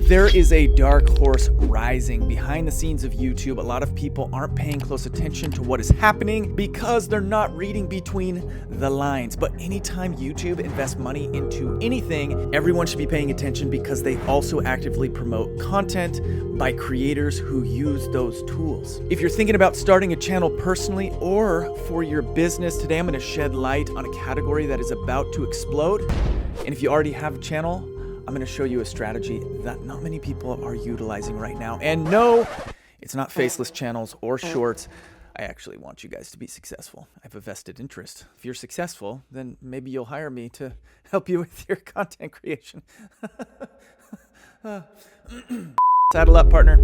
There is a dark horse rising behind the scenes of YouTube. A lot of people aren't paying close attention to what is happening because they're not reading between the lines. But anytime YouTube invests money into anything, everyone should be paying attention because they also actively promote content by creators who use those tools. If you're thinking about starting a channel personally or for your business, today I'm going to shed light on a category that is about to explode. And if you already have a channel, I'm going to show you a strategy that not many people are utilizing right now. And no, it's not faceless channels or shorts. I actually want you guys to be successful. I have a vested interest. If you're successful, then maybe you'll hire me to help you with your content creation. Saddle up, partner.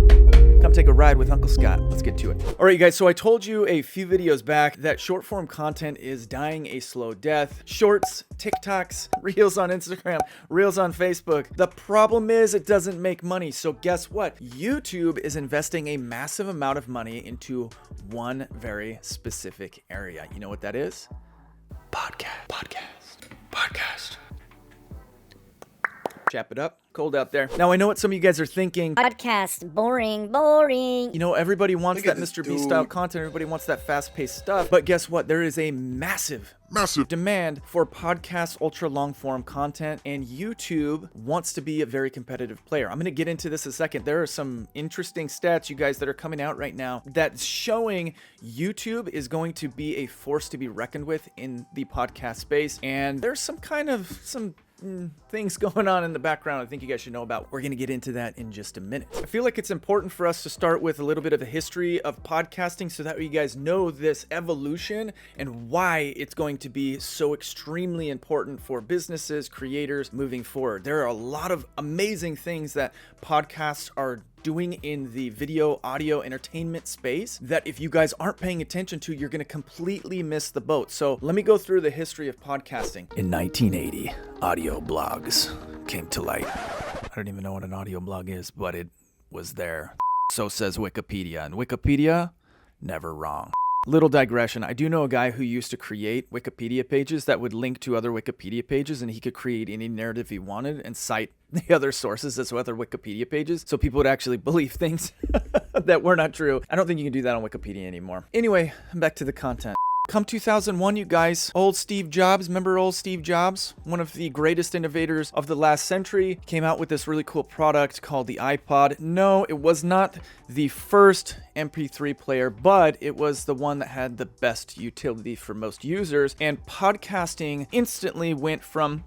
Come take a ride with Uncle Scott. Let's get to it. All right, you guys, so I told you a few videos back that short form content is dying a slow death. Shorts, TikToks, Reels on Instagram, Reels on Facebook. The problem is it doesn't make money. So guess what? YouTube is investing a massive amount of money into one very specific area. You know what that is? Podcast. Chap it up. Cold out there. Now, I know what some of you guys are thinking. Podcast, boring. You know, everybody wants that Mr. Beast style content. Everybody wants that fast-paced stuff. But guess what? There is a massive demand for podcast ultra long form content, and YouTube wants to be a very competitive player. I'm going to get into this in a second. There are some interesting stats, you guys, that are coming out right now that's showing YouTube is going to be a force to be reckoned with in the podcast space. And there's some things going on in the background I think you guys should know about. We're going to get into that in just a minute. I feel like it's important for us to start with a little bit of the history of podcasting so that you guys know this evolution and why it's going to be so extremely important for businesses, creators moving forward. There are a lot of amazing things that podcasts are doing in the video, audio, entertainment space that if you guys aren't paying attention to, you're going to completely miss the boat. So let me go through the history of podcasting. In 1980, audio blogs came to light. I don't even know what an audio blog is, but it was there. So says Wikipedia, and Wikipedia, never wrong. Little digression, I do know a guy who used to create Wikipedia pages that would link to other Wikipedia pages, and he could create any narrative he wanted and cite the other sources as other Wikipedia pages, so people would actually believe things that were not true. I don't think you can do that on Wikipedia anymore. Anyway, back to the content. Come 2001, you guys, old Steve Jobs, remember old Steve Jobs? One of the greatest innovators of the last century, came out with this really cool product called the iPod. No, it was not the first MP3 player, but it was the one that had the best utility for most users. And podcasting instantly went from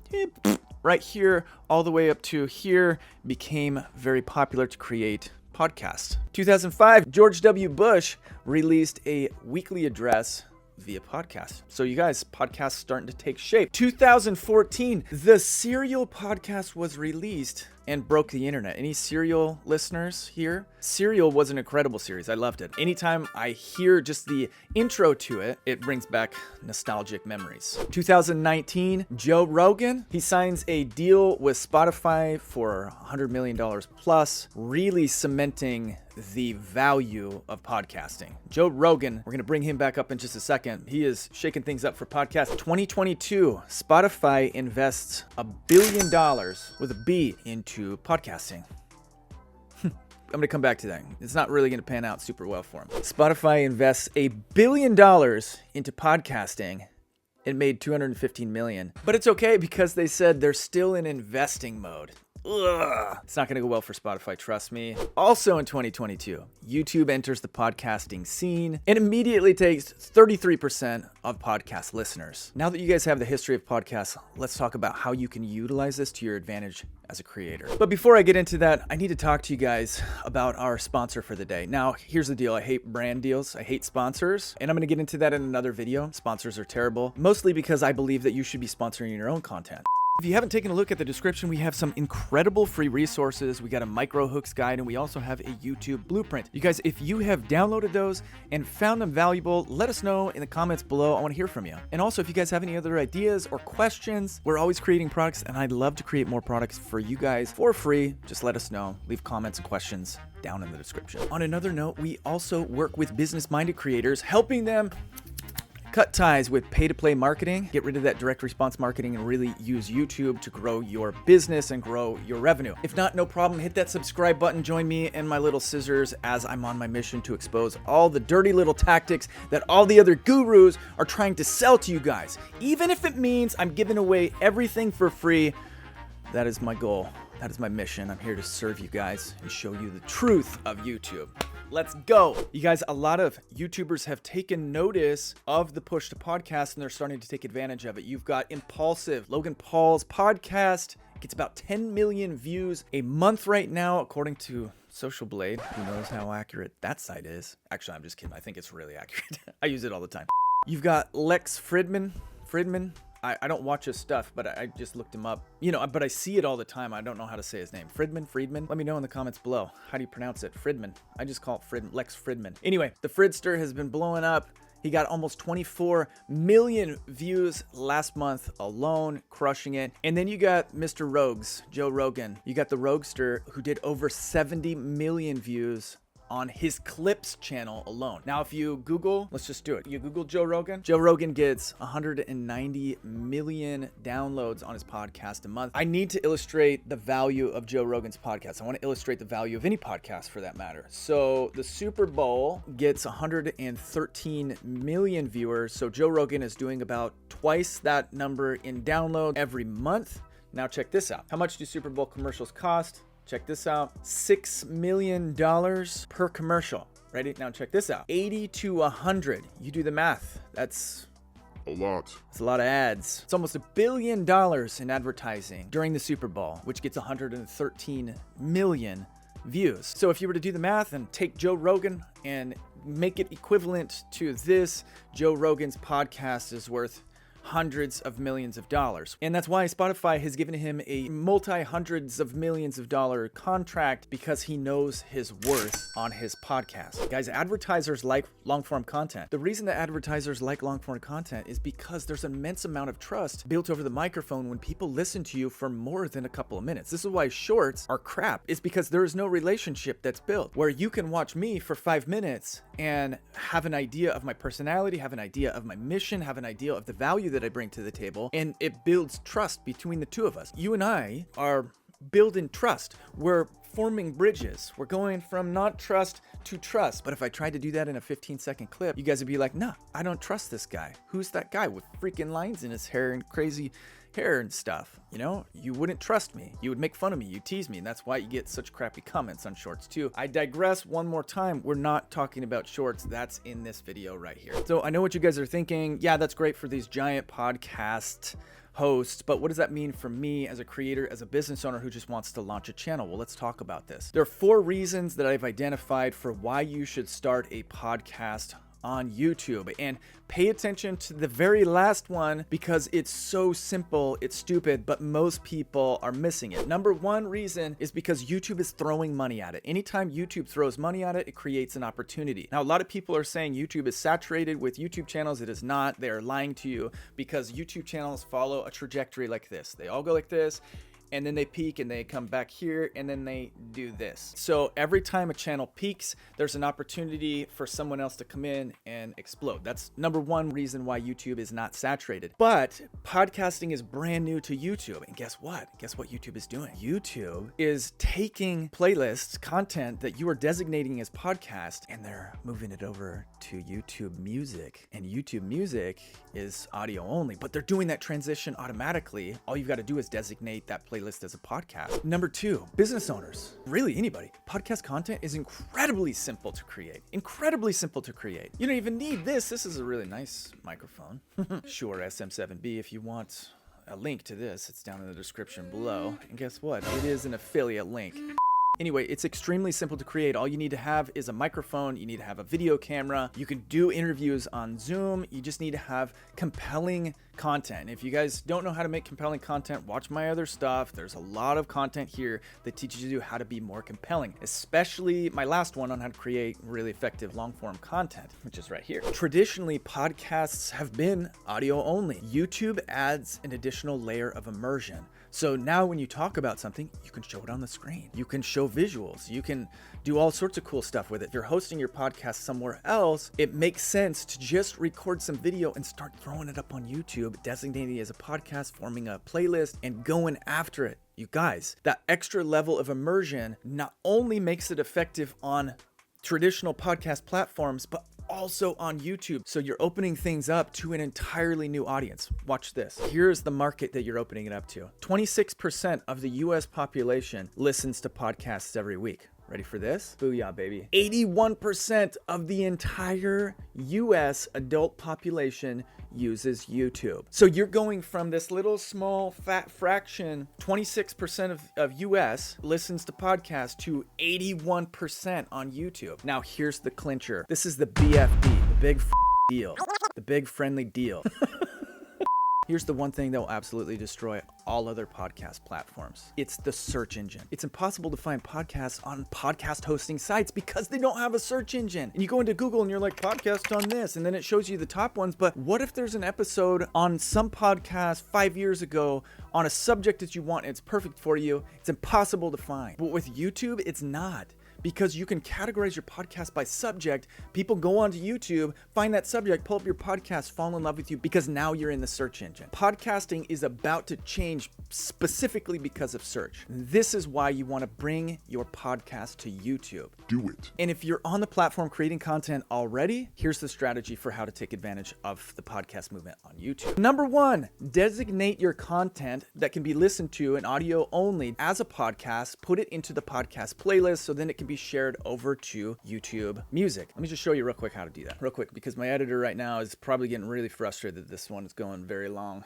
right here all the way up to here, became very popular to create podcasts. 2005, George W. Bush released a weekly address via podcast. So you guys, podcasts starting to take shape. 2014, the Serial podcast was released and broke the internet. Any Serial listeners here? Serial was an incredible series. I loved it. Anytime I hear just the intro to it, it brings back nostalgic memories. 2019, Joe Rogan, he signs a deal with Spotify for $100 million plus, really cementing the value of podcasting. Joe Rogan, we're going to bring him back up in just a second. He is shaking things up for podcasts. 2022, Spotify invests $1 billion with a B into podcasting. I'm going to come back to that. It's not really going to pan out super well for him. Spotify invests $1 billion into podcasting. It made $215 million. But it's okay because they said they're still in investing mode. Ugh. It's not going to go well for Spotify, trust me. Also in 2022, YouTube enters the podcasting scene and immediately takes 33% of podcast listeners. Now that you guys have the history of podcasts, let's talk about how you can utilize this to your advantage as a creator. But before I get into that, I need to talk to you guys about our sponsor for the day. Now, here's the deal. I hate brand deals. I hate sponsors, and I'm going to get into that in another video. Sponsors are terrible, mostly because I believe that you should be sponsoring your own content. If you haven't taken a look at the description, we have some incredible free resources. We got a micro hooks guide, and we also have a YouTube blueprint. You guys, if you have downloaded those and found them valuable, let us know in the comments below. I want to hear from you. And also, if you guys have any other ideas or questions, we're always creating products, and I'd love to create more products for you guys for free. Just let us know. Leave comments and questions down in the description. On another note, we also work with business-minded creators, helping them Cut ties with pay-to-play marketing, get rid of that direct response marketing and really use YouTube to grow your business and grow your revenue. If not, no problem, hit that subscribe button, join me and my little scissors as I'm on my mission to expose all the dirty little tactics that all the other gurus are trying to sell to you guys. Even if it means I'm giving away everything for free, that is my goal. That is my mission. I'm here to serve you guys and show you the truth of YouTube. Let's go. You guys, a lot of YouTubers have taken notice of the push to podcast and they're starting to take advantage of it. You've got Impulsive, Logan Paul's podcast. It gets about 10 million views a month right now, according to Social Blade. Who knows how accurate that site is? Actually, I'm just kidding. I think it's really accurate. I use it all the time. You've got Lex Fridman. I don't watch his stuff, but I just looked him up. But I see it all the time. I don't know how to say his name. Friedman? Let me know in the comments below. How do you pronounce it? Fridman. I just call it Lex Fridman. Anyway, the Fridster has been blowing up. He got almost 24 million views last month alone, crushing it. And then you got Mr. Rogues, Joe Rogan. You got the Roguester, who did over 70 million views on his Clips channel alone. Now, if you Google, let's just do it. You Google Joe Rogan gets 190 million downloads on his podcast a month. I need to illustrate the value of Joe Rogan's podcast. I want to illustrate the value of any podcast for that matter. So the Super Bowl gets 113 million viewers. So Joe Rogan is doing about twice that number in download every month. Now check this out. How much do Super Bowl commercials cost? Check this out, $6 million per commercial. Ready? Now check this out, 80 to 100. You do the math. That's a lot. It's a lot of ads. It's almost $1 billion in advertising during the Super Bowl, which gets 113 million views. So if you were to do the math and take Joe Rogan and make it equivalent to this, Joe Rogan's podcast is worth hundreds of millions of dollars. And that's why Spotify has given him a multi-hundreds of millions of dollar contract, because he knows his worth on his podcast. Guys, advertisers like long-form content. The reason that advertisers like long-form content is because there's an immense amount of trust built over the microphone when people listen to you for more than a couple of minutes. This is why shorts are crap. It's because there is no relationship that's built where you can watch me for 5 minutes and have an idea of my personality, have an idea of my mission, have an idea of the value that I bring to the table, and it builds trust between the two of us. You and I are building trust. We're forming bridges. We're going from not trust to trust. But if I tried to do that in a 15-second clip, you guys would be like, nah, I don't trust this guy. Who's that guy with freaking lines in his hair and crazy hair and stuff? You wouldn't trust me. You would make fun of me. You tease me. And that's why you get such crappy comments on shorts too. I digress one more time. We're not talking about shorts. That's in this video right here. So I know what you guys are thinking. Yeah, that's great for these giant podcast hosts, but what does that mean for me as a creator, as a business owner who just wants to launch a channel? Well, let's talk about this. There are 4 reasons that I've identified for why you should start a podcast on YouTube, and pay attention to the very last one because it's so simple, it's stupid, but most people are missing it. Number 1 reason is because YouTube is throwing money at it. Anytime YouTube throws money at it, it creates an opportunity. Now, a lot of people are saying YouTube is saturated with YouTube channels. It is not. They're lying to you, because YouTube channels follow a trajectory like this. They all go like this, and then they peak and they come back here and then they do this. So every time a channel peaks, there's an opportunity for someone else to come in and explode. That's number 1 reason why YouTube is not saturated. But podcasting is brand new to YouTube. And guess what? Guess what YouTube is doing? YouTube is taking playlists, content that you are designating as podcast, and they're moving it over to YouTube Music. And YouTube Music is audio only, but they're doing that transition automatically. All you've got to do is designate that playlist as a podcast. Number 2, business owners, really anybody. Podcast content is incredibly simple to create. Incredibly simple to create. You don't even need this. This is a really nice microphone. Shure SM7B. If you want a link to this, it's down in the description below. And guess what? It is an affiliate link. Anyway, it's extremely simple to create. All you need to have is a microphone. You need to have a video camera. You can do interviews on Zoom. You just need to have compelling content. If you guys don't know how to make compelling content, watch my other stuff. There's a lot of content here that teaches you how to be more compelling, especially my last one on how to create really effective long-form content, which is right here. Traditionally, podcasts have been audio only. YouTube adds an additional layer of immersion. So now when you talk about something, you can show it on the screen. You can show visuals. You can do all sorts of cool stuff with it. If you're hosting your podcast somewhere else, it makes sense to just record some video and start throwing it up on YouTube, designating it as a podcast, forming a playlist, and going after it. You guys, that extra level of immersion not only makes it effective on traditional podcast platforms, but also on YouTube. So you're opening things up to an entirely new audience. Watch this. Here's the market that you're opening it up to. 26% of the US population listens to podcasts every week. Ready for this? Booyah, baby. 81% of the entire US adult population uses YouTube. So you're going from this little small fat fraction, 26% of US listens to podcasts, to 81% on YouTube. Now here's the clincher. This is the BFD, the big deal, the big friendly deal. Here's the one thing that will absolutely destroy all other podcast platforms. It's the search engine. It's impossible to find podcasts on podcast hosting sites because they don't have a search engine. And you go into Google and you're like, podcast on this, and then it shows you the top ones. But what if there's an episode on some podcast 5 years ago on a subject that you want and it's perfect for you? It's impossible to find. But with YouTube, it's not. Because you can categorize your podcast by subject. People go onto YouTube, find that subject, pull up your podcast, fall in love with you because now you're in the search engine. Podcasting is about to change specifically because of search. This is why you want to bring your podcast to YouTube. Do it. And if you're on the platform creating content already, here's the strategy for how to take advantage of the podcast movement on YouTube. Number 1, designate your content that can be listened to in audio only as a podcast, put it into the podcast playlist so then it can be shared over to YouTube Music. Let me just show you real quick how to do that. Real quick, because my editor right now is probably getting really frustrated that this one is going very long.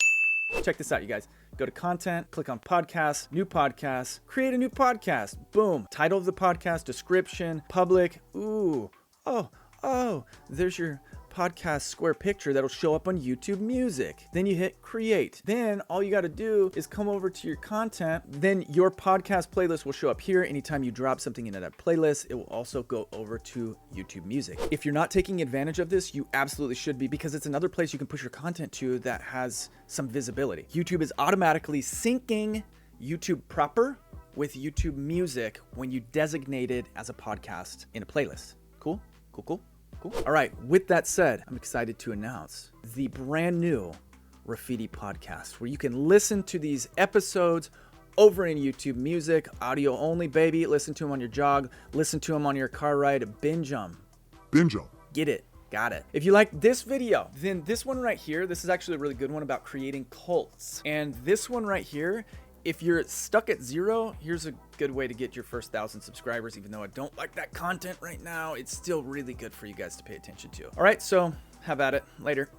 Check this out, you guys. Go to content, click on podcasts, new podcast, create a new podcast. Boom. Title of the podcast, description, public. Ooh. Oh, there's your podcast square picture that'll show up on YouTube Music. Then you hit create. Then all you got to do is come over to your content. Then your podcast playlist will show up here. Anytime you drop something into that playlist, it will also go over to YouTube Music. If you're not taking advantage of this, you absolutely should be, because it's another place you can push your content to that has some visibility. YouTube is automatically syncing YouTube proper with YouTube Music when you designate it as a podcast in a playlist. Cool. All right, with that said, I'm excited to announce the brand new Graffiti Podcast, where you can listen to these episodes over in YouTube Music, audio only, baby. Listen to them on your jog, listen to them on your car ride, binge them. Get it. Got it. If you like this video, then this one right here, this is actually a really good one about creating cults. And this one right here, if you're stuck at 0, here's a good way to get your first 1,000 subscribers. Even though I don't like that content right now, it's still really good for you guys to pay attention to. All right, so have at it. Later.